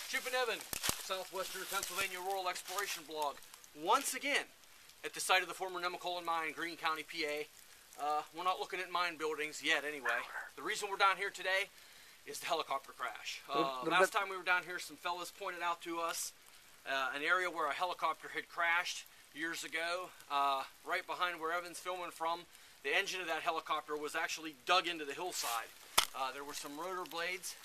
Chip and Evan, Southwestern Pennsylvania Rural Exploration Blog. Once again, at the site of the former Nemacolin mine, Greene County, PA. We're not looking at mine buildings yet anyway. The reason we're down here today is the helicopter crash. Last time we were down here, some fellas pointed out to us an area where a helicopter had crashed years ago, right behind where Evan's filming from. The engine of that helicopter was actually dug into the hillside. There were some rotor blades.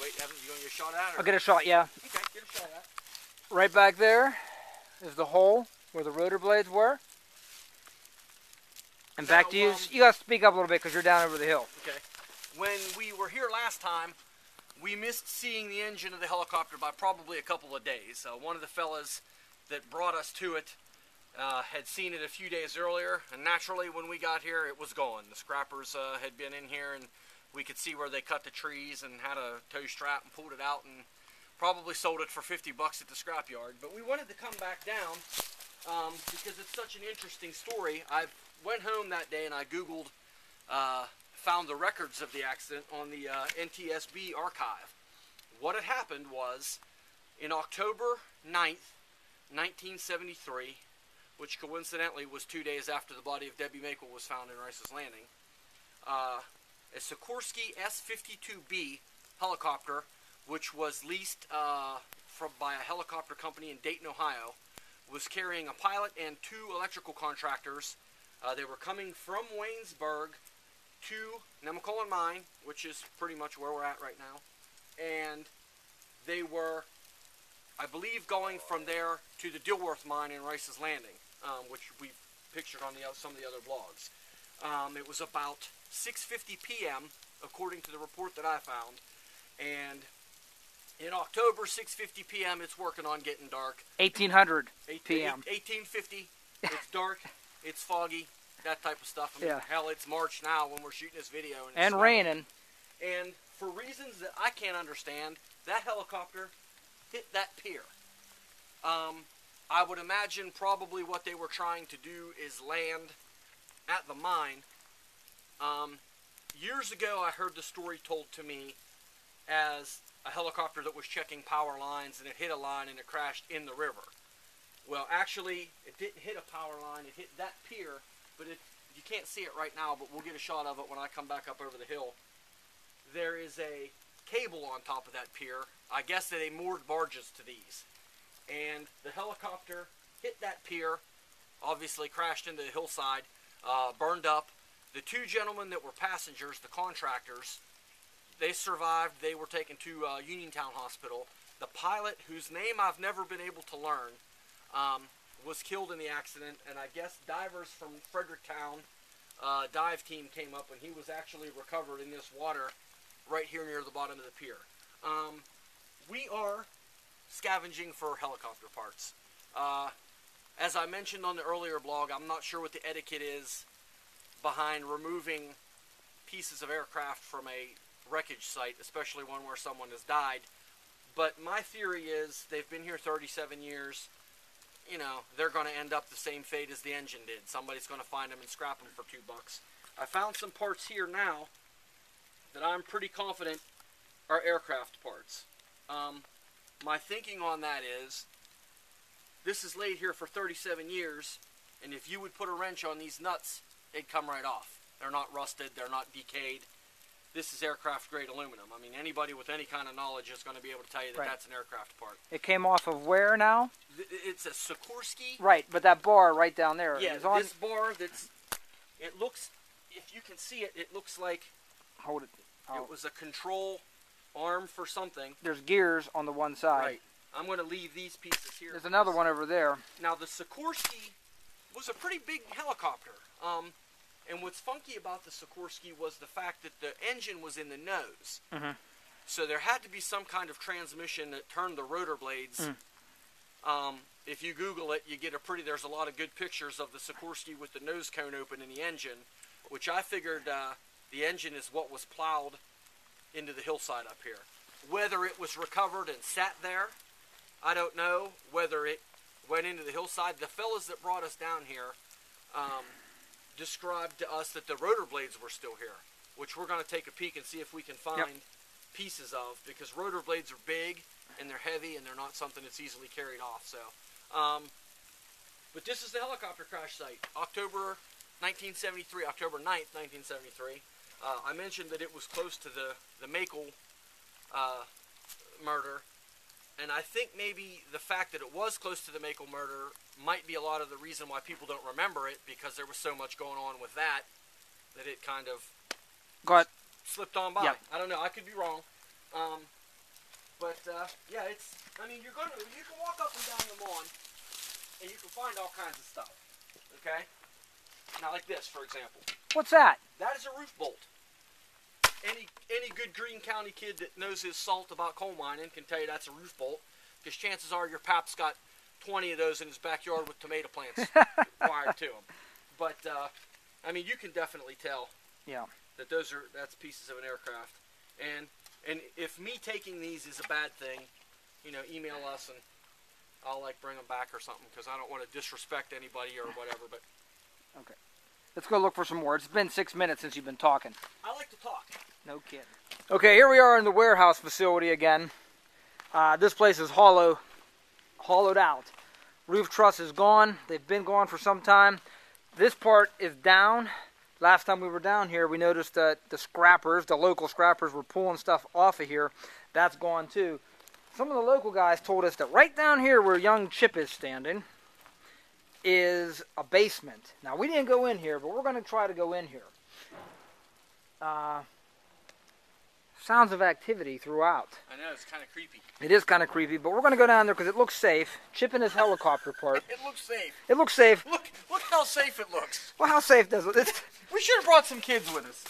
Wait, Evan, you going to get a shot at it? I'll get a shot, yeah. Okay, get a shot at it. Right back there is the hole where the rotor blades were. And back to you. You got to speak up a little bit because you're down over the hill. Okay. When we were here last time, we missed seeing the engine of the helicopter by probably a couple of days. One of the fellas that brought us to it had seen it a few days earlier, and naturally when we got here it was gone. The scrappers had been in here, and we could see where they cut the trees and had a tow strap and pulled it out and probably sold it for $50 at the scrapyard. But we wanted to come back down because it's such an interesting story. I went home that day and I Googled, found the records of the accident on the NTSB archive. What had happened was, in October 9th, 1973, which coincidentally was 2 days after the body of Debbie Maple was found in Rices Landing, a Sikorsky S-52B helicopter, which was leased by a helicopter company in Dayton, Ohio, was carrying a pilot and two electrical contractors. They were coming from Waynesburg to Nemacolin Mine, which is pretty much where we're at right now, and they were, I believe, going from there to the Dilworth mine in Rices Landing, which we pictured on some of the other blogs. It was about 6:50 p.m. according to the report that I found, and in October, 6:50 p.m. it's working on getting dark. 1800 p.m. 1850. It's dark. It's foggy. That type of stuff. I mean, hell, it's March now when we're shooting this video, and it's raining. And for reasons that I can't understand, that helicopter hit that pier. I would imagine probably what they were trying to do is land at the mine. Years ago, I heard the story told to me as a helicopter that was checking power lines, and it hit a line and it crashed in the river. Well, actually, it didn't hit a power line. It hit that pier, but you can't see it right now, but we'll get a shot of it when I come back up over the hill. There is a cable on top of that pier. I guess that they moored barges to these. And the helicopter hit that pier, obviously crashed into the hillside, burned up. The two gentlemen that were passengers, the contractors, they survived. They were taken to Uniontown Hospital. The pilot, whose name I've never been able to learn, was killed in the accident, and I guess divers from Fredericktown dive team came up, and he was actually recovered in this water right here near the bottom of the pier. We are scavenging for helicopter parts. As I mentioned on the earlier blog, I'm not sure what the etiquette is behind removing pieces of aircraft from a wreckage site, especially one where someone has died. But my theory is they've been here 37 years. You know, they're going to end up the same fate as the engine did. Somebody's going to find them and scrap them for $2. I found some parts here now that I'm pretty confident are aircraft parts. My thinking on that is, this is laid here for 37 years, and if you would put a wrench on these nuts, they'd come right off. They're not rusted, they're not decayed. This is aircraft-grade aluminum. I mean, anybody with any kind of knowledge is going to be able to tell you that that's an aircraft part. It came off of where now? It's a Sikorsky. Right, but that bar right down there. Yeah, is on... this bar it looks, if you can see it, it looks like hold it. It was a control arm for something. There's gears on the one side. Right. I'm going to leave these pieces here. There's another one over there. Now, the Sikorsky was a pretty big helicopter. And what's funky about the Sikorsky was the fact that the engine was in the nose. Mm-hmm. So there had to be some kind of transmission that turned the rotor blades. If you Google it, you get there's a lot of good pictures of the Sikorsky with the nose cone open in the engine, which I figured the engine is what was plowed into the hillside up here. Whether it was recovered and sat there, I don't know. Whether it went into the hillside. The fellas that brought us down here described to us that the rotor blades were still here, which we're going to take a peek and see if we can find pieces of, because rotor blades are big and they're heavy and they're not something that's easily carried off. So, but this is the helicopter crash site, October 1973, October 9th, 1973. I mentioned that it was close to the Makel murder, and I think maybe the fact that it was close to the Makel murder might be a lot of the reason why people don't remember it, because there was so much going on with that it kind of slipped on by. Yep. I don't know. I could be wrong. Yeah, it's. I mean, you can walk up and down the lawn, and you can find all kinds of stuff. Okay. Now, like this, for example. What's that? That is a roof bolt. Any good Greene County kid that knows his salt about coal mining can tell you that's a roof bolt, because chances are your pap's got 20 of those in his backyard with tomato plants wired to them. But I mean, you can definitely tell. Yeah. That that's pieces of an aircraft. And if me taking these is a bad thing, you know, email us and I'll bring them back or something, because I don't want to disrespect anybody or whatever. But okay. Let's go look for some more. It's been 6 minutes since you've been talking. I like to talk. No kidding. Okay, here we are in the warehouse facility again. This place is hollowed out. Roof truss is gone. They've been gone for some time. This part is down. Last time we were down here, we noticed that the local scrappers were pulling stuff off of here. That's gone too. Some of the local guys told us that right down here where young Chip is standing is a basement. Now, we didn't go in here, but we're going to try to go in here. Sounds of activity throughout. I know, it's kind of creepy. It is kind of creepy, but we're going to go down there because it looks safe. Chip in his helicopter part. It looks safe. It looks safe. Look how safe it looks. Well, how safe does it? We should have brought some kids with us.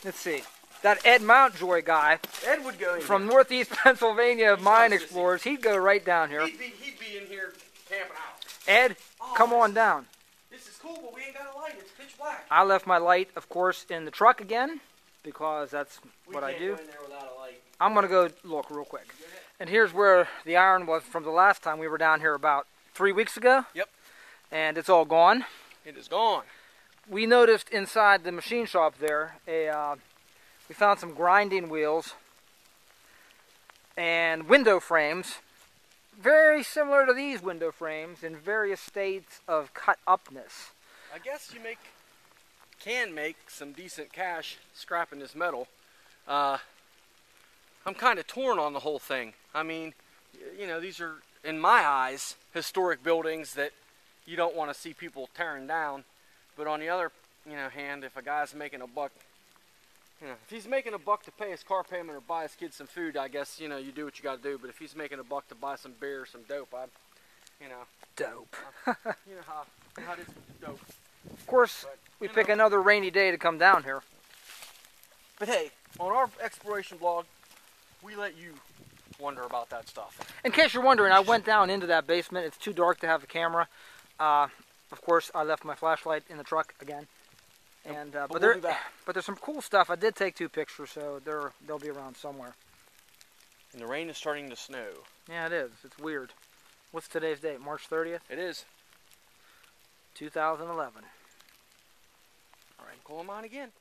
Let's see. That Ed Mountjoy guy Ed would go in from here. Northeast Pennsylvania Mine Explorers, he'd go right down here. He'd be in here camping out. Ed, come on down. This is cool, but we ain't got a light. It's pitch black. I left my light, of course, in the truck again, because that's what I do. We can't go in there without a light. I'm going to go look real quick. And here's where the iron was from the last time we were down here about 3 weeks ago. Yep. And it's all gone. It is gone. We noticed inside the machine shop there, we found some grinding wheels and window frames, very similar to these window frames in various states of cut-upness. I guess you can make some decent cash scrapping this metal. I'm kind of torn on the whole thing. I mean, you know, these are, in my eyes, historic buildings that you don't want to see people tearing down. But on the other, hand, if a guy's making a buck, if he's making a buck to pay his car payment or buy his kids some food, I guess, you do what you got to do. But if he's making a buck to buy some beer or some dope, Dope. You know how it is dope. Of course, we pick another rainy day to come down here. But hey, on our exploration blog, we let you wonder about that stuff. In case you're wondering, I went down into that basement. It's too dark to have a camera. Of course, I left my flashlight in the truck again. And but there's some cool stuff. I did take 2 pictures, so they'll be around somewhere. And the rain is starting to snow. Yeah, it is. It's weird. What's today's date? March 30th? It is. 2011. All right, coal mine again.